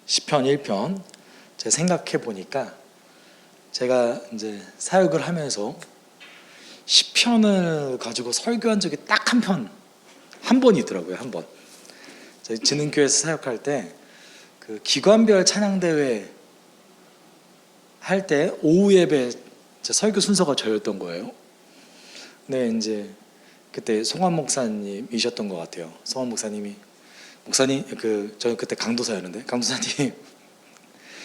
시편 1편 제가 생각해 보니까 제가 이제 사역을 하면서 시편을 가지고 설교한 적이 딱 한 번이더라고요. 한 번. 저희 진흥교회에서 사역할 때 그 기관별 찬양대회 할 때 오후 예배 설교 순서가 저였던 거예요. 네, 이제 그때 송환 목사님이셨던 것 같아요. 송환 목사님이 목사님 저는 그때 강도사였는데 강도사님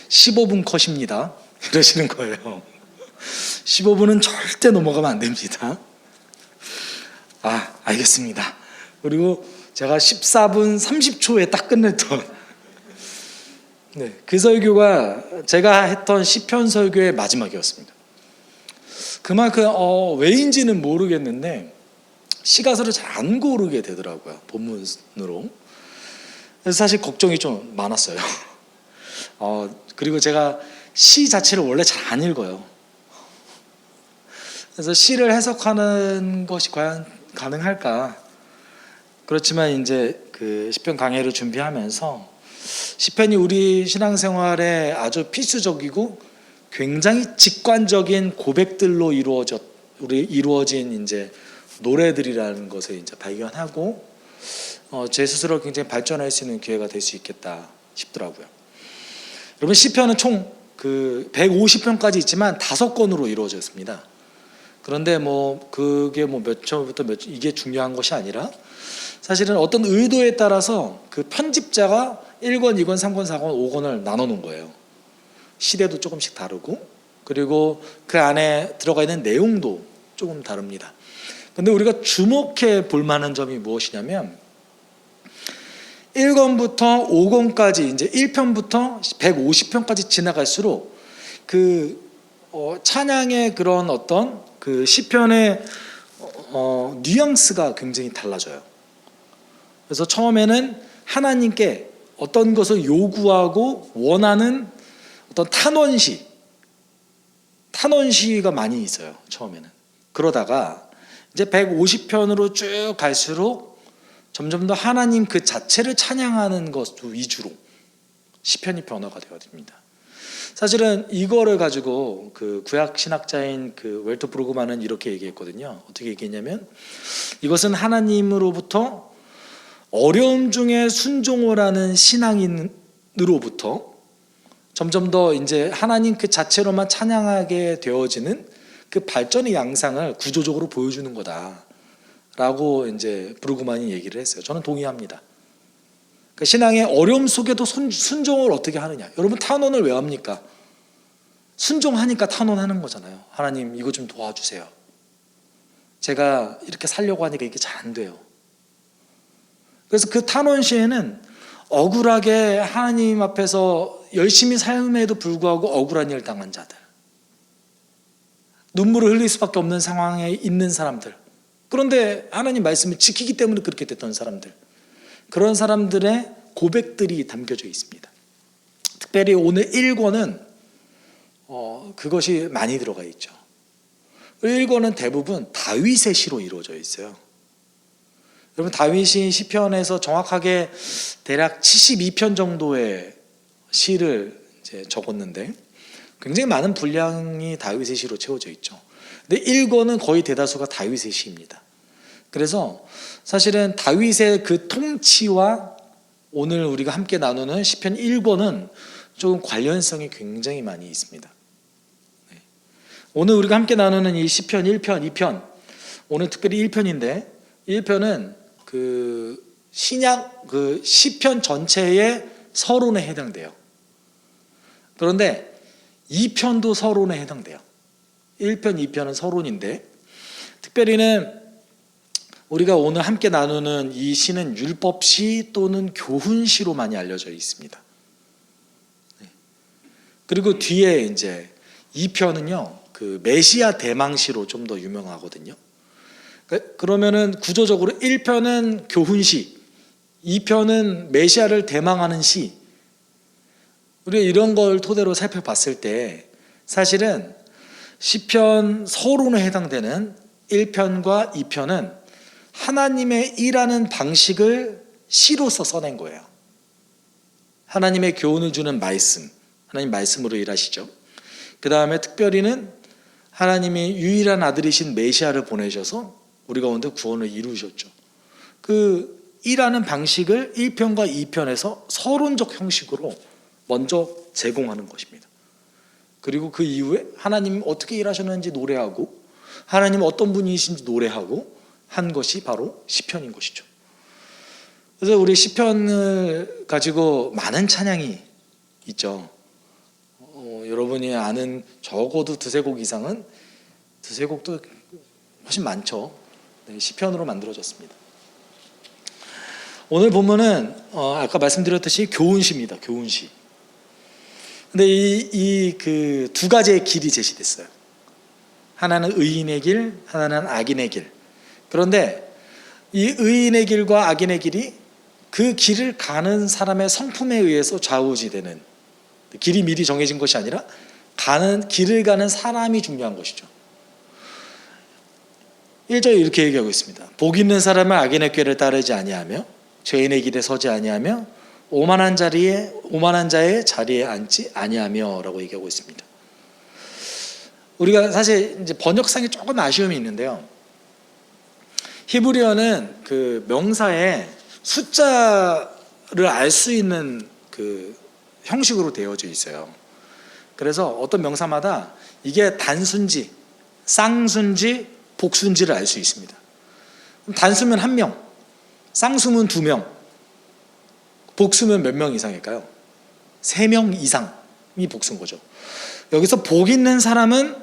15분 컷입니다. 이러시는 거예요. 15분은 절대 넘어가면 안 됩니다. 아, 알겠습니다. 그리고 제가 14분 30초에 딱 끝냈던 그 설교가 제가 했던 시편 설교의 마지막이었습니다. 그만큼 왜인지는 모르겠는데 시가서를 잘 안 고르게 되더라고요. 본문으로. 그래서 사실 걱정이 좀 많았어요. 그리고 제가 시 자체를 원래 잘 안 읽어요. 그래서 시를 해석하는 것이 과연 가능할까? 그렇지만 이제 그 시편 강해를 준비하면서 시편이 우리 신앙생활에 아주 필수적이고 굉장히 직관적인 고백들로 이루어진 이제 노래들이라는 것을 이제 발견하고 제 스스로 굉장히 발전할 수 있는 기회가 될 수 있겠다 싶더라고요. 여러분, 시편은 총 150편까지 있지만 5권으로 이루어졌습니다. 그런데 그게 몇 초부터 이게 중요한 것이 아니라 사실은 어떤 의도에 따라서 그 편집자가 1권, 2권, 3권, 4권, 5권을 나눠 놓은 거예요. 시대도 조금씩 다르고 그리고 그 안에 들어가 있는 내용도 조금 다릅니다. 근데 우리가 주목해 볼 만한 점이 무엇이냐면 1권부터 5권까지 이제 1편부터 150편까지 지나갈수록 찬양의 그런 어떤 그 시편의 뉘앙스가 굉장히 달라져요. 그래서 처음에는 하나님께 어떤 것을 요구하고 원하는 어떤 탄원시가 많이 있어요. 처음에는. 그러다가 이제 150편으로 쭉 갈수록 점점 더 하나님 그 자체를 찬양하는 것 위주로 시편이 변화가 되어야 됩니다. 사실은 이거를 가지고 그 구약 신학자인 그 웰터 브루그만은 이렇게 얘기했거든요. 어떻게 얘기했냐면 이것은 하나님으로부터 어려움 중에 순종을 하는 신앙인으로부터 점점 더 이제 하나님 그 자체로만 찬양하게 되어지는 그 발전의 양상을 구조적으로 보여주는 거다라고 이제 브루그만이 얘기를 했어요. 저는 동의합니다. 그러니까 신앙의 어려움 속에도 순종을 어떻게 하느냐. 여러분, 탄원을 왜 합니까? 순종하니까 탄원하는 거잖아요. 하나님, 이거 좀 도와주세요. 제가 이렇게 살려고 하니까 이게 잘 안 돼요. 그래서 그 탄원 시에는 억울하게 하나님 앞에서 열심히 삶에도 불구하고 억울한 일 당한 자들, 눈물을 흘릴 수밖에 없는 상황에 있는 사람들, 그런데 하나님 말씀을 지키기 때문에 그렇게 됐던 사람들, 그런 사람들의 고백들이 담겨져 있습니다. 특별히 오늘 1권은 그것이 많이 들어가 있죠. 1권은 대부분 다윗의 시로 이루어져 있어요. 여러분, 다윗이 시편에서 정확하게 대략 72편 정도의 시를 이제 적었는데 굉장히 많은 분량이 다윗의 시로 채워져 있죠. 근데 1권은 거의 대다수가 다윗의 시입니다. 그래서 사실은 다윗의 그 통치와 오늘 우리가 함께 나누는 시편 1권은 조금 관련성이 굉장히 많이 있습니다. 오늘 우리가 함께 나누는 이 시편 1편, 2편, 오늘 특별히 1편인데 1편은 그 신약 그 시편 전체의 서론에 해당돼요. 그런데 2편도 서론에 해당돼요. 1편, 2편은 서론인데 특별히는 우리가 오늘 함께 나누는 이 시는 율법시 또는 교훈시로 많이 알려져 있습니다. 그리고 뒤에 이제 2편은요, 그 메시아 대망시로 좀 더 유명하거든요. 그러면은 구조적으로 1편은 교훈시, 2편은 메시아를 대망하는 시. 우리가 이런 걸 토대로 살펴봤을 때 사실은 시편 서론에 해당되는 1편과 2편은 하나님의 일하는 방식을 시로서 써낸 거예요. 하나님의 교훈을 주는 말씀, 하나님 말씀으로 일하시죠. 그 다음에 특별히는 하나님이 유일한 아들이신 메시아를 보내셔서 우리 가운데 구원을 이루셨죠. 그 일하는 방식을 1편과 2편에서 서론적 형식으로 먼저 제공하는 것입니다. 그리고 그 이후에 하나님 어떻게 일하셨는지 노래하고 하나님 어떤 분이신지 노래하고 한 것이 바로 시편인 것이죠. 그래서 우리 시편을 가지고 많은 찬양이 있죠. 여러분이 아는 적어도 두세 곡 이상은, 두세 곡도 훨씬 많죠. 네, 시편으로 만들어졌습니다. 오늘 본문은 아까 말씀드렸듯이 교훈시입니다. 교훈시. 근데 이 그 두 가지의 길이 제시됐어요. 하나는 의인의 길, 하나는 악인의 길. 그런데 이 의인의 길과 악인의 길이 그 길을 가는 사람의 성품에 의해서 좌우지되는, 길이 미리 정해진 것이 아니라 길을 가는 사람이 중요한 것이죠. 1절에 이렇게 얘기하고 있습니다. 복 있는 사람은 악인의 꾀를 따르지 아니하며 죄인의 길에 서지 아니하며 오만한 자의 자리에 앉지 아니하며 라고 얘기하고 있습니다. 우리가 사실 이제 번역상에 조금 아쉬움이 있는데요. 히브리어는 그 명사에 숫자를 알 수 있는 그 형식으로 되어져 있어요. 그래서 어떤 명사마다 이게 단순지, 쌍순지, 복순지를 알 수 있습니다. 단수면 1명, 쌍수면 2명, 복수면 몇 명 이상일까요? 3명 이상이 복수인 거죠. 여기서 복 있는 사람은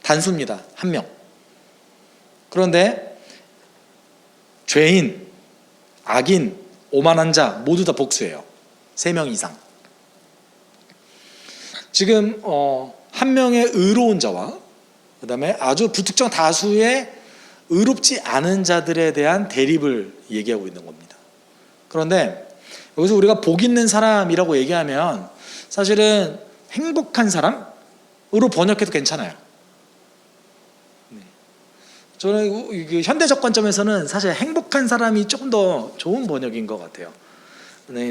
단수입니다. 1명. 그런데 죄인, 악인, 오만한 자 모두 다 복수예요. 3명 이상. 지금 한 명의 의로운 자와 그 다음에 아주 불특정 다수의 의롭지 않은 자들에 대한 대립을 얘기하고 있는 겁니다. 그런데 여기서 우리가 복 있는 사람이라고 얘기하면 사실은 행복한 사람으로 번역해도 괜찮아요. 저는 현대적 관점에서는 사실 행복한 사람이 조금 더 좋은 번역인 것 같아요.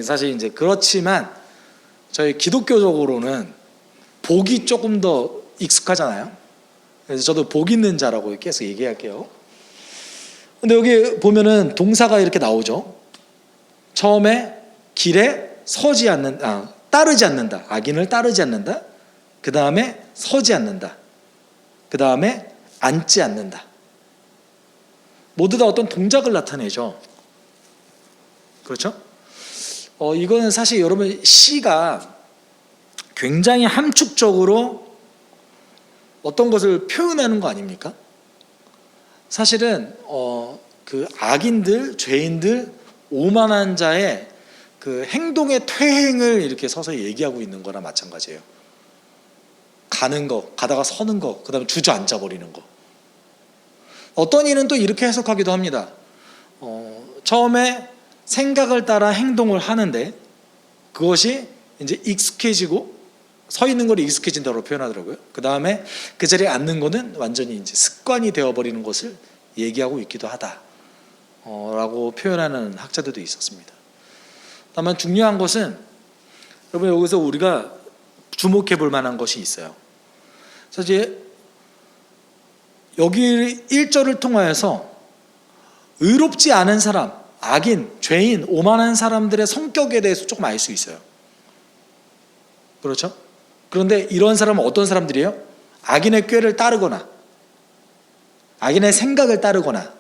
사실 이제 그렇지만 저희 기독교적으로는 복이 조금 더 익숙하잖아요. 그래서 저도 복 있는 자라고 계속 얘기할게요. 근데 여기 보면은 동사가 이렇게 나오죠. 처음에 길에 따르지 않는다. 악인을 따르지 않는다. 그 다음에 서지 않는다. 그 다음에 앉지 않는다. 모두 다 어떤 동작을 나타내죠. 그렇죠? 이거는 사실 여러분 시가 굉장히 함축적으로 어떤 것을 표현하는 거 아닙니까? 사실은 그 악인들, 죄인들, 오만한 자의 그 행동의 퇴행을 이렇게 서서히 얘기하고 있는 거나 마찬가지예요. 가는 거, 가다가 서는 거, 그 다음에 주저앉아 버리는 거. 어떤 이는 또 이렇게 해석하기도 합니다. 처음에 생각을 따라 행동을 하는데 그것이 이제 익숙해지고 서 있는 걸 익숙해진다고 표현하더라고요. 그 다음에 그 자리에 앉는 거는 완전히 이제 습관이 되어버리는 것을 얘기하고 있기도 하다라고 표현하는 학자들도 있었습니다. 다만 중요한 것은 여러분 여기서 우리가 주목해 볼 만한 것이 있어요. 사실 여기 1절을 통하여서 의롭지 않은 사람, 악인, 죄인, 오만한 사람들의 성격에 대해서 조금 알 수 있어요. 그렇죠? 그런데 이런 사람은 어떤 사람들이에요? 악인의 꾀를 따르거나 악인의 생각을 따르거나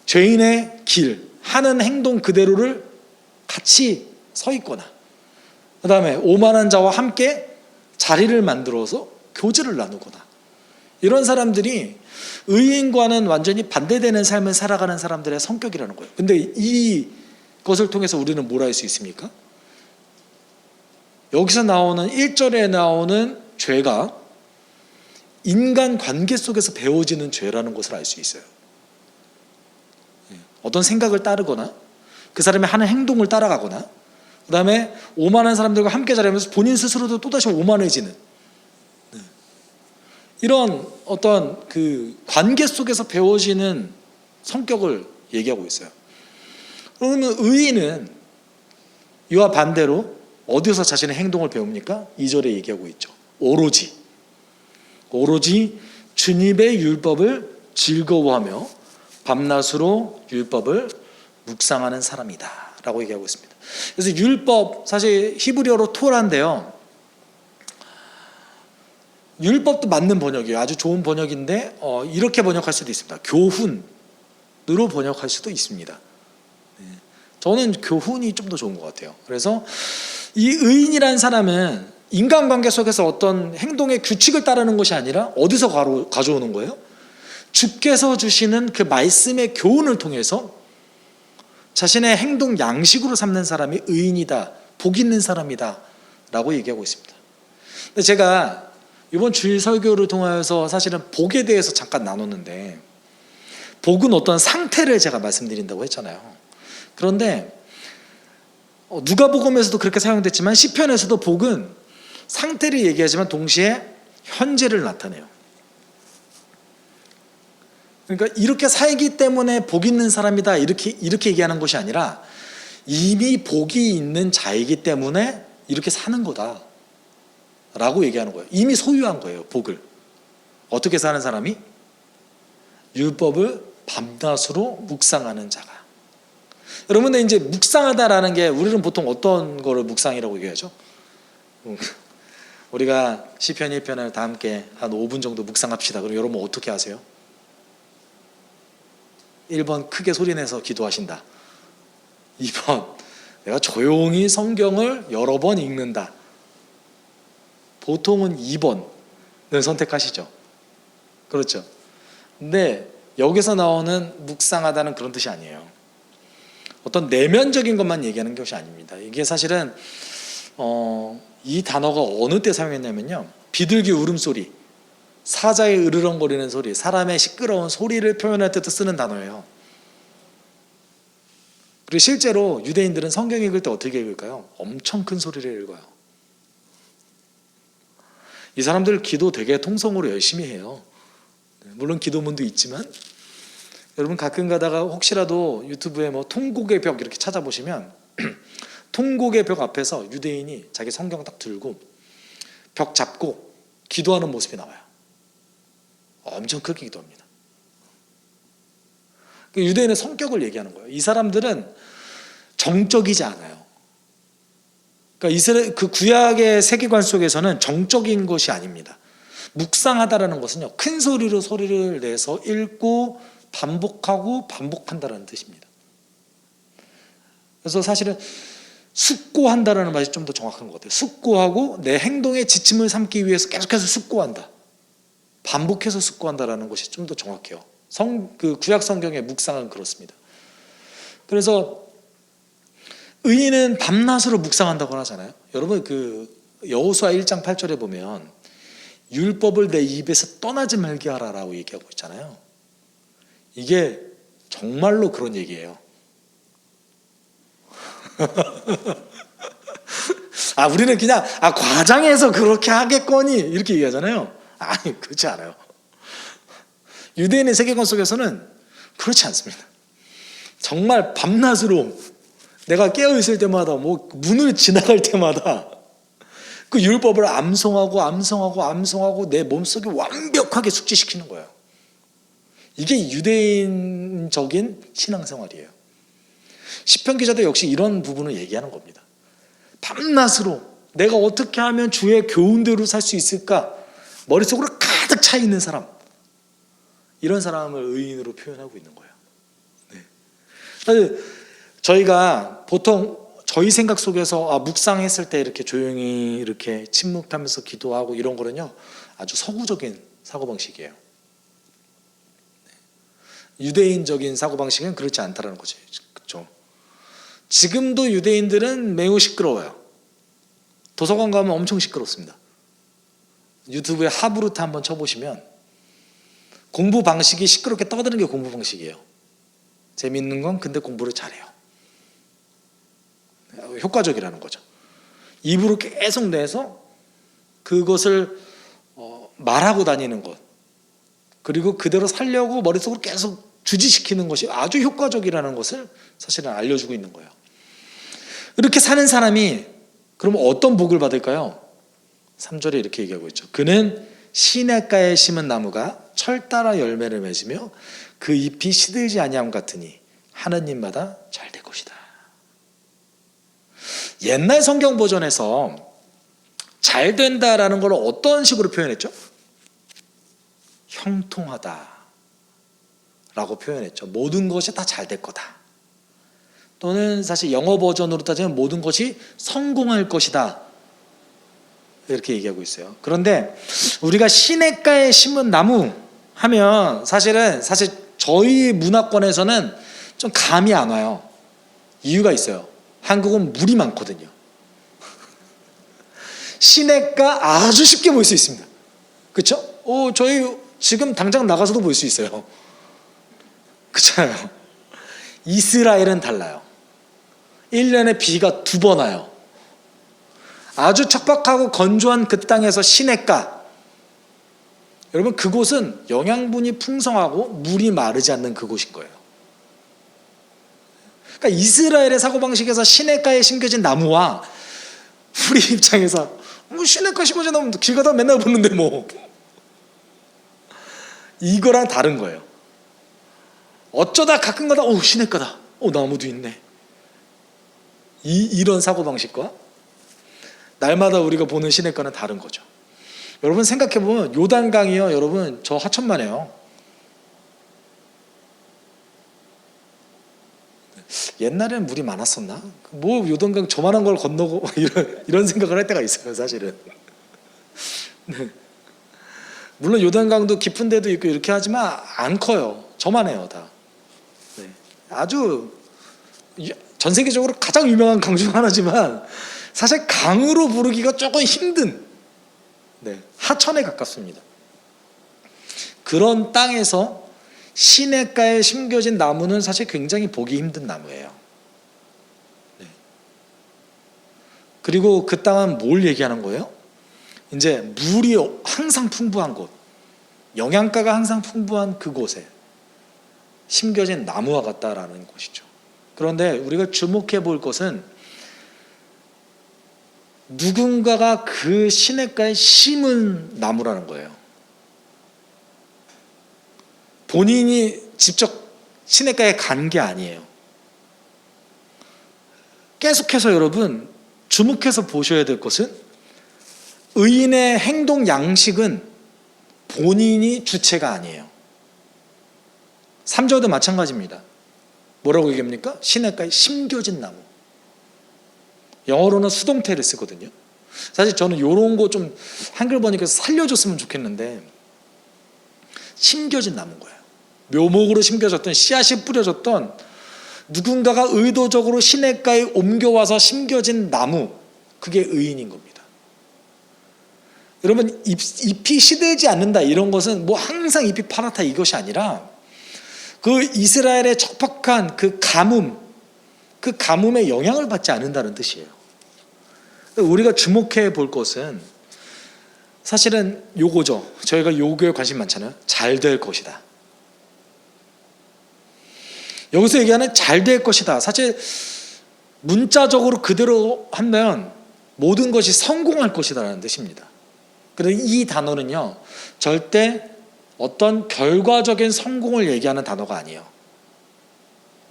죄인의 길, 하는 행동 그대로를 같이 서 있거나 그 다음에 오만한 자와 함께 자리를 만들어서 교제를 나누거나 이런 사람들이 의인과는 완전히 반대되는 삶을 살아가는 사람들의 성격이라는 거예요. 근데 이것을 통해서 우리는 뭘 알 수 있습니까? 여기서 나오는 1절에 나오는 죄가 인간 관계 속에서 배워지는 죄라는 것을 알 수 있어요. 어떤 생각을 따르거나 그 사람의 하는 행동을 따라가거나 그 다음에 오만한 사람들과 함께 자리하면서 본인 스스로도 또다시 오만해지는 이런 어떤 그 관계 속에서 배워지는 성격을 얘기하고 있어요. 그러면 의인은 이와 반대로 어디서 자신의 행동을 배웁니까? 2절에 얘기하고 있죠. 오로지 주님의 율법을 즐거워하며 밤낮으로 율법을 묵상하는 사람이다 라고 얘기하고 있습니다. 그래서 율법, 사실 히브리어로 토라인데요, 율법도 맞는 번역이에요. 아주 좋은 번역인데 이렇게 번역할 수도 있습니다. 교훈으로 번역할 수도 있습니다. 저는 교훈이 좀 더 좋은 것 같아요. 그래서 이 의인이라는 사람은 인간관계 속에서 어떤 행동의 규칙을 따르는 것이 아니라 어디서 가져오는 거예요? 주께서 주시는 그 말씀의 교훈을 통해서 자신의 행동 양식으로 삼는 사람이 의인이다, 복 있는 사람이다 라고 얘기하고 있습니다. 근데 제가 이번 주일 설교를 통하여서 사실은 복에 대해서 잠깐 나눴는데, 복은 어떤 상태를 제가 말씀드린다고 했잖아요. 그런데 누가복음에서도 그렇게 사용됐지만 시편에서도 복은 상태를 얘기하지만 동시에 현재를 나타내요. 그러니까 이렇게 살기 때문에 복 있는 사람이다 이렇게 얘기하는 것이 아니라 이미 복이 있는 자이기 때문에 이렇게 사는 거다 라고 얘기하는 거예요. 이미 소유한 거예요, 복을. 어떻게 사는 사람이? 율법을 밤낮으로 묵상하는 자가. 여러분들 이제 묵상하다라는 게 우리는 보통 어떤 거를 묵상이라고 얘기하죠? 우리가 시편 1편을 다 함께 한 5분 정도 묵상합시다. 그럼 여러분 어떻게 하세요? 1번 크게 소리내서 기도하신다. 2번 내가 조용히 성경을 여러 번 읽는다. 보통은 2번을 선택하시죠. 그렇죠. 근데 여기서 나오는 묵상하다는 그런 뜻이 아니에요. 어떤 내면적인 것만 얘기하는 것이 아닙니다. 이게 사실은 이 단어가 어느 때 사용했냐면요, 비둘기 울음소리, 사자의 으르렁거리는 소리, 사람의 시끄러운 소리를 표현할 때도 쓰는 단어예요. 그리고 실제로 유대인들은 성경 읽을 때 어떻게 읽을까요? 엄청 큰 소리를 읽어요. 이 사람들 기도 되게 통성으로 열심히 해요. 물론 기도문도 있지만, 여러분 가끔 가다가 혹시라도 유튜브에 뭐 통곡의 벽 이렇게 찾아보시면 통곡의 벽 앞에서 유대인이 자기 성경 딱 들고 벽 잡고 기도하는 모습이 나와요. 엄청 크게 기도합니다. 유대인의 성격을 얘기하는 거예요. 이 사람들은 정적이지 않아요. 그러니까 이스라엘 그 구약의 세계관 속에서는 정적인 것이 아닙니다. 묵상하다라는 것은요, 큰 소리로 소리를 내서 읽고 반복하고 반복한다라는 뜻입니다. 그래서 사실은 숙고한다라는 말이 좀 더 정확한 것 같아요. 숙고하고 내 행동에 지침을 삼기 위해서 계속해서 숙고한다, 반복해서 숙고한다라는 것이 좀 더 정확해요. 그 구약 성경의 묵상은 그렇습니다. 그래서 의인은 밤낮으로 묵상한다고 하잖아요. 여러분 그 여호수아 1장 8절에 보면 율법을 내 입에서 떠나지 말게 하라라고 얘기하고 있잖아요. 이게 정말로 그런 얘기예요. 우리는 그냥 과장해서 그렇게 하겠거니 이렇게 얘기하잖아요. 아니, 그렇지 않아요. 유대인의 세계관 속에서는 그렇지 않습니다. 정말 밤낮으로 내가 깨어있을 때마다 뭐 문을 지나갈 때마다 그 율법을 암송하고 내 몸속에 완벽하게 숙지시키는 거예요. 이게 유대인적인 신앙생활이에요. 시편 기자도 역시 이런 부분을 얘기하는 겁니다. 밤낮으로 내가 어떻게 하면 주의 교훈대로 살 수 있을까, 머릿속으로 가득 차 있는 사람, 이런 사람을 의인으로 표현하고 있는 거예요. 네. 저희가 보통 저희 생각 속에서 묵상했을 때 이렇게 조용히 이렇게 침묵하면서 기도하고 이런 거는요, 아주 서구적인 사고방식이에요. 유대인적인 사고방식은 그렇지 않다라는 거죠. 그렇죠? 지금도 유대인들은 매우 시끄러워요. 도서관 가면 엄청 시끄럽습니다. 유튜브에 하브루트 한번 쳐보시면 공부 방식이 시끄럽게 떠드는 게 공부 방식이에요. 재밌는 건 근데 공부를 잘해요. 효과적이라는 거죠. 입으로 계속 내서 그것을 말하고 다니는 것, 그리고 그대로 살려고 머릿속으로 계속 주지시키는 것이 아주 효과적이라는 것을 사실은 알려주고 있는 거예요. 이렇게 사는 사람이 그럼 어떤 복을 받을까요? 3절에 이렇게 얘기하고 있죠. 그는 시냇가에 심은 나무가 철 따라 열매를 맺으며 그 잎이 시들지 아니함 같으니 하느님마다 잘 될 것이다. 옛날 성경 버전에서 잘 된다라는 걸 어떤 식으로 표현했죠? 형통하다 라고 표현했죠. 모든 것이 다 잘 될 거다. 또는 사실 영어 버전으로 따지면 모든 것이 성공할 것이다 이렇게 얘기하고 있어요. 그런데 우리가 시냇가에 심은 나무 하면 사실 저희 문화권에서는 좀 감이 안 와요. 이유가 있어요. 한국은 물이 많거든요. 시냇가 아주 쉽게 볼 수 있습니다. 그렇죠? 저희 지금 당장 나가서도 볼 수 있어요. 그렇잖아요. 이스라엘은 달라요. 1년에 비가 2번 와요. 아주 척박하고 건조한 그 땅에서 시냇가, 여러분 그곳은 영양분이 풍성하고 물이 마르지 않는 그곳인 거예요. 그러니까 이스라엘의 사고방식에서 시냇가에 심겨진 나무와 우리 입장에서 시냇가 심어진 나무 길 가다 맨날 보는데 이거랑 다른 거예요. 어쩌다 가끔가다 시냇가다, 나무도 있네, 이런 사고방식과 날마다 우리가 보는 시냇가는 다른 거죠. 여러분 생각해보면 요단강이요, 여러분 저 하천만해요. 옛날에는 물이 많았었나? 요단강 저만한 걸 건너고 이런 생각을 할 때가 있어요, 사실은. 네. 물론 요단강도 깊은 데도 있고 이렇게 하지만 안 커요. 저만해요, 다. 네. 아주 전 세계적으로 가장 유명한 강 중 하나지만 사실 강으로 부르기가 조금 힘든, 하천에 가깝습니다. 그런 땅에서 시냇가에 심겨진 나무는 사실 굉장히 보기 힘든 나무예요. 그리고 그 땅은 뭘 얘기하는 거예요? 이제 물이 항상 풍부한 곳, 영양가가 항상 풍부한 그곳에 심겨진 나무와 같다라는 것이죠. 그런데 우리가 주목해 볼 것은 누군가가 그 시냇가에 심은 나무라는 거예요. 본인이 직접 시냇가에 간 게 아니에요. 계속해서 여러분 주목해서 보셔야 될 것은 의인의 행동 양식은 본인이 주체가 아니에요. 3절도 마찬가지입니다. 뭐라고 얘기합니까? 시냇가에 심겨진 나무. 영어로는 수동태를 쓰거든요. 사실 저는 이런 거 좀 한글 번역해서 살려줬으면 좋겠는데, 심겨진 나무인 거예요. 묘목으로 심겨졌던, 씨앗이 뿌려졌던, 누군가가 의도적으로 시냇가에 옮겨와서 심겨진 나무, 그게 의인인 겁니다. 여러분 잎이 시들지 않는다 이런 것은 항상 잎이 파랗다 이것이 아니라 그 이스라엘의 척박한 그 가뭄에 영향을 받지 않는다는 뜻이에요. 우리가 주목해 볼 것은 사실은 요거죠. 저희가 요거에 관심 많잖아요. 잘 될 것이다. 여기서 얘기하는 잘 될 것이다, 사실 문자적으로 그대로 하면 모든 것이 성공할 것이다라는 뜻입니다. 그런데 이 단어는요, 절대 어떤 결과적인 성공을 얘기하는 단어가 아니에요.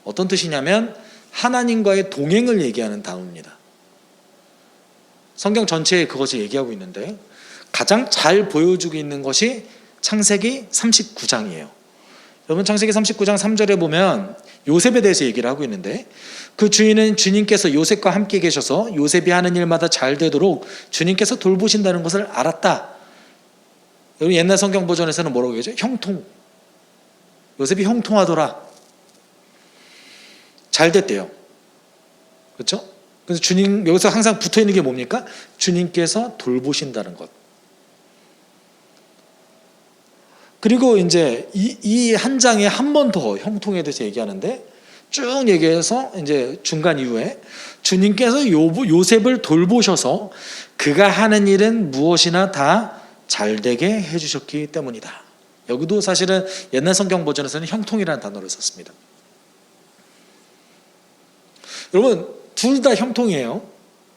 어떤 뜻이냐면 하나님과의 동행을 얘기하는 단어입니다. 성경 전체에 그것을 얘기하고 있는데 가장 잘 보여주고 있는 것이 창세기 39장이에요. 여러분 창세기 39장 3절에 보면 요셉에 대해서 얘기를 하고 있는데, 그 주인은 주님께서 요셉과 함께 계셔서 요셉이 하는 일마다 잘 되도록 주님께서 돌보신다는 것을 알았다. 여러분 옛날 성경 버전에서는 뭐라고 얘기하죠? 형통. 요셉이 형통하더라. 잘 됐대요. 그렇죠? 그래서 주님 여기서 항상 붙어 있는 게 뭡니까? 주님께서 돌보신다는 것. 그리고 이제 이 한 장에 한 번 더 형통에 대해서 얘기하는데, 쭉 얘기해서 이제 중간 이후에 주님께서 요셉을 돌보셔서 그가 하는 일은 무엇이나 다 잘되게 해주셨기 때문이다. 여기도 사실은 옛날 성경 버전에서는 형통이라는 단어를 썼습니다. 여러분 둘 다 형통이에요.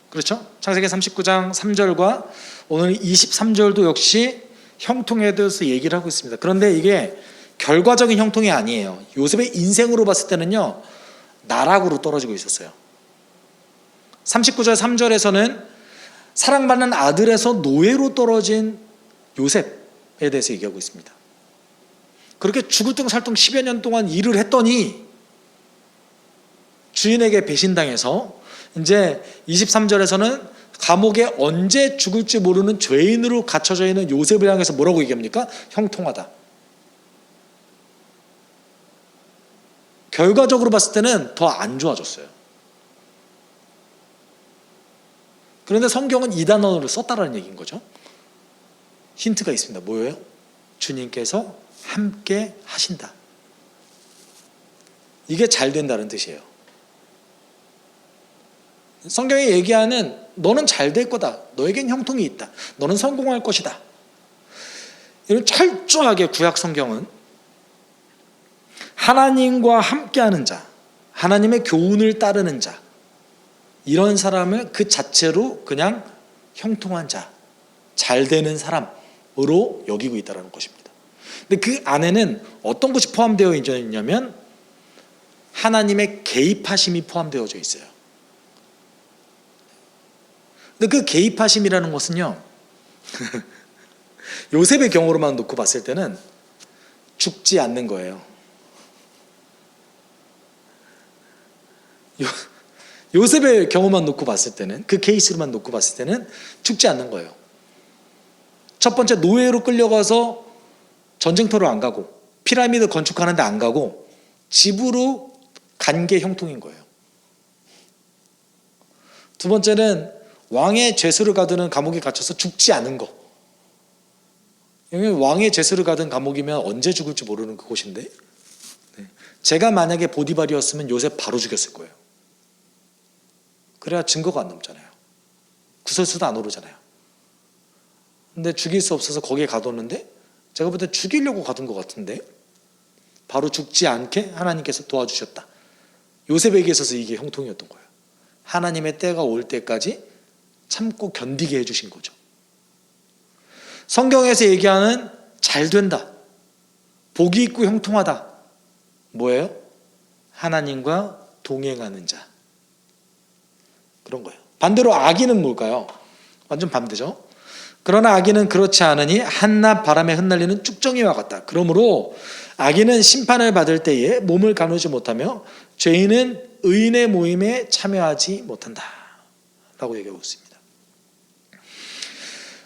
그렇죠? 창세기 39장 3절과 오늘 23절도 역시 형통에 대해서 얘기를 하고 있습니다. 그런데 이게 결과적인 형통이 아니에요. 요셉의 인생으로 봤을 때는요, 나락으로 떨어지고 있었어요. 39절 3절에서는 사랑받는 아들에서 노예로 떨어진 요셉에 대해서 얘기하고 있습니다. 그렇게 죽을 둥 살 둥 10여 년 동안 일을 했더니 주인에게 배신당해서 이제 23절에서는 감옥에 언제 죽을지 모르는 죄인으로 갇혀져 있는 요셉을 향해서 뭐라고 얘기합니까? 형통하다. 결과적으로 봤을 때는 더 안 좋아졌어요. 그런데 성경은 이 단어를 썼다라는 얘기인 거죠. 힌트가 있습니다. 뭐예요? 주님께서 함께 하신다. 이게 잘 된다는 뜻이에요. 성경이 얘기하는 너는 잘 될 거다. 너에겐 형통이 있다. 너는 성공할 것이다. 이런 철저하게 구약 성경은 하나님과 함께하는 자, 하나님의 교훈을 따르는 자, 이런 사람을 그 자체로 그냥 형통한 자, 잘 되는 사람으로 여기고 있다는 것입니다. 근데 그 안에는 어떤 것이 포함되어 있냐면 하나님의 개입하심이 포함되어져 있어요. 근데 그 개입하심이라는 것은요, 요셉의 경우로만 놓고 봤을 때는 죽지 않는 거예요. 요셉의 경우만 놓고 봤을 때는, 그 케이스로만 놓고 봤을 때는 죽지 않는 거예요. 첫 번째, 노예로 끌려가서 전쟁터로 안 가고 피라미드 건축하는데 안 가고 집으로 간 게 형통인 거예요. 두 번째는 왕의 죄수를 가두는 감옥에 갇혀서 죽지 않은 거. 왕의 죄수를 가둔 감옥이면 언제 죽을지 모르는 그곳인데, 제가 만약에 보디발이었으면 요셉 바로 죽였을 거예요. 그래야 증거가 안 남잖아요. 구설수도 안 오르잖아요. 근데 죽일 수 없어서 거기에 가뒀는데, 제가 볼 때 죽이려고 가둔 것 같은데 바로 죽지 않게 하나님께서 도와주셨다. 요셉에게 있어서 이게 형통이었던 거예요. 하나님의 때가 올 때까지 참고 견디게 해주신 거죠. 성경에서 얘기하는 잘 된다, 복이 있고 형통하다, 뭐예요? 하나님과 동행하는 자, 그런 거예요. 반대로 악인은 뭘까요? 완전 반대죠. 그러나 악인은 그렇지 않으니 한낮 바람에 흩날리는 쭉정이와 같다. 그러므로 악인은 심판을 받을 때에 몸을 가누지 못하며 죄인은 의인의 모임에 참여하지 못한다 라고 얘기하고 있습니다.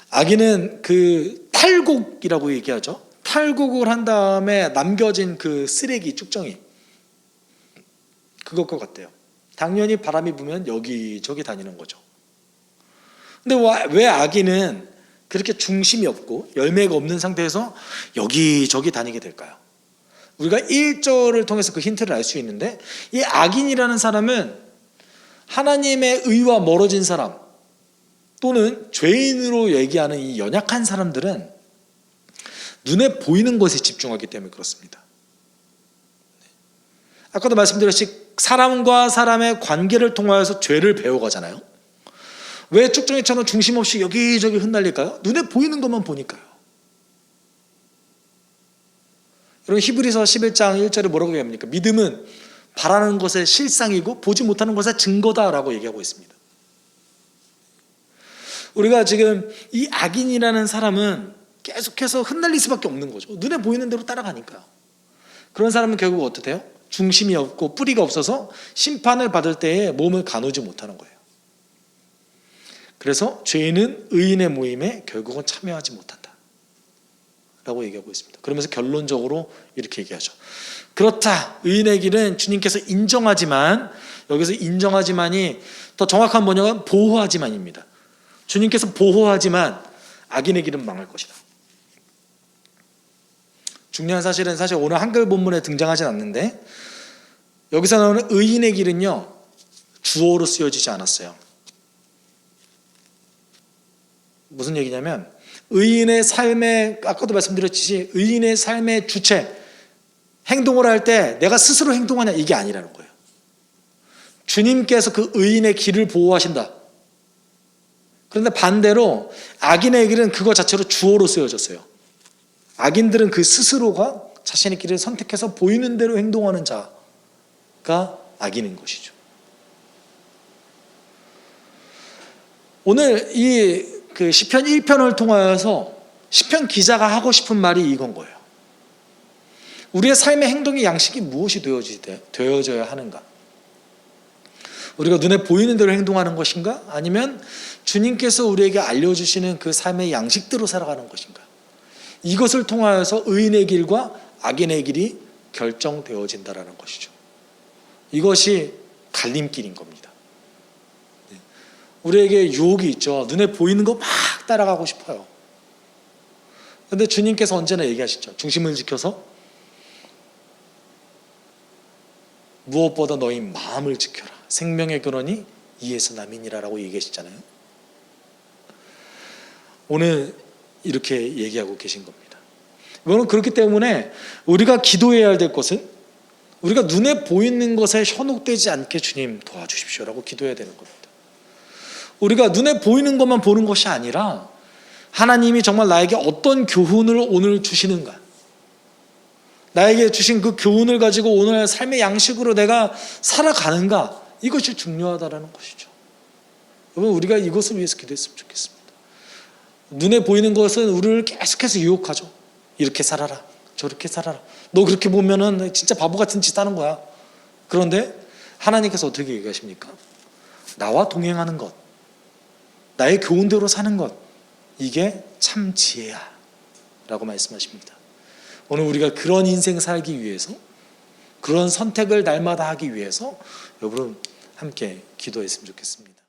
악인은 그 탈곡이라고 얘기하죠. 탈곡을 한 다음에 남겨진 그 쓰레기, 쭉정이, 그것과 같대요. 당연히 바람이 불면 여기저기 다니는 거죠. 근데 왜 악인은 그렇게 중심이 없고 열매가 없는 상태에서 여기저기 다니게 될까요? 우리가 1절을 통해서 그 힌트를 알 수 있는데, 이 악인이라는 사람은 하나님의 의와 멀어진 사람, 또는 죄인으로 얘기하는 이 연약한 사람들은 눈에 보이는 것에 집중하기 때문에 그렇습니다. 아까도 말씀드렸듯이 사람과 사람의 관계를 통하여서 죄를 배워가잖아요. 왜 쭉정이처럼 중심 없이 여기저기 흩날릴까요? 눈에 보이는 것만 보니까요. 여러분, 히브리서 11장 1절에 뭐라고 얘기합니까? 믿음은 바라는 것의 실상이고 보지 못하는 것의 증거다라고 얘기하고 있습니다. 우리가 지금 이 악인이라는 사람은 계속해서 흩날릴 수밖에 없는 거죠. 눈에 보이는 대로 따라가니까요. 그런 사람은 결국 어떻게 돼요? 중심이 없고 뿌리가 없어서 심판을 받을 때에 몸을 가누지 못하는 거예요. 그래서 죄인은 의인의 모임에 결국은 참여하지 못한다 라고 얘기하고 있습니다. 그러면서 결론적으로 이렇게 얘기하죠. 그렇다, 의인의 길은 주님께서 인정하지만, 여기서 인정하지만이 더 정확한 번역은 보호하지만입니다. 주님께서 보호하지만 악인의 길은 망할 것이다. 중요한 사실은 사실 오늘 한글 본문에 등장하진 않는데, 여기서 나오는 의인의 길은요, 주어로 쓰여지지 않았어요. 무슨 얘기냐면, 의인의 삶의, 아까도 말씀드렸듯이 의인의 삶의 주체, 행동을 할 때 내가 스스로 행동하냐, 이게 아니라는 거예요. 주님께서 그 의인의 길을 보호하신다. 그런데 반대로 악인의 길은 그거 자체로 주어로 쓰여졌어요. 악인들은 그 스스로가 자신의 길을 선택해서 보이는 대로 행동하는 자가 악인인 것이죠. 오늘 이 그 시편 1편을 통하여서 시편 기자가 하고 싶은 말이 이건 거예요. 우리의 삶의 행동의 양식이 무엇이 되어져야 하는가? 우리가 눈에 보이는 대로 행동하는 것인가? 아니면 주님께서 우리에게 알려주시는 그 삶의 양식대로 살아가는 것인가? 이것을 통하여서 의인의 길과 악인의 길이 결정되어진다라는 것이죠. 이것이 갈림길인 겁니다. 우리에게 유혹이 있죠. 눈에 보이는 거 막 따라가고 싶어요. 그런데 주님께서 언제나 얘기하시죠. 중심을 지켜서 무엇보다 너희 마음을 지켜라. 생명의 근원이 이에서 남이니라라고 얘기하시잖아요. 오늘 이렇게 얘기하고 계신 겁니다. 이거는 그렇기 때문에 우리가 기도해야 될 것은 우리가 눈에 보이는 것에 현혹되지 않게 주님 도와주십시오라고 기도해야 되는 겁니다. 우리가 눈에 보이는 것만 보는 것이 아니라 하나님이 정말 나에게 어떤 교훈을 오늘 주시는가, 나에게 주신 그 교훈을 가지고 오늘 삶의 양식으로 내가 살아가는가, 이것이 중요하다는 것이죠. 여러분, 우리가 이것을 위해서 기도했으면 좋겠습니다. 눈에 보이는 것은 우리를 계속해서 유혹하죠. 이렇게 살아라, 저렇게 살아라. 너 그렇게 보면은 진짜 바보 같은 짓 하는 거야. 그런데 하나님께서 어떻게 얘기하십니까? 나와 동행하는 것, 나의 교훈대로 사는 것, 이게 참 지혜야 라고 말씀하십니다. 오늘 우리가 그런 인생 살기 위해서, 그런 선택을 날마다 하기 위해서 여러분 함께 기도했으면 좋겠습니다.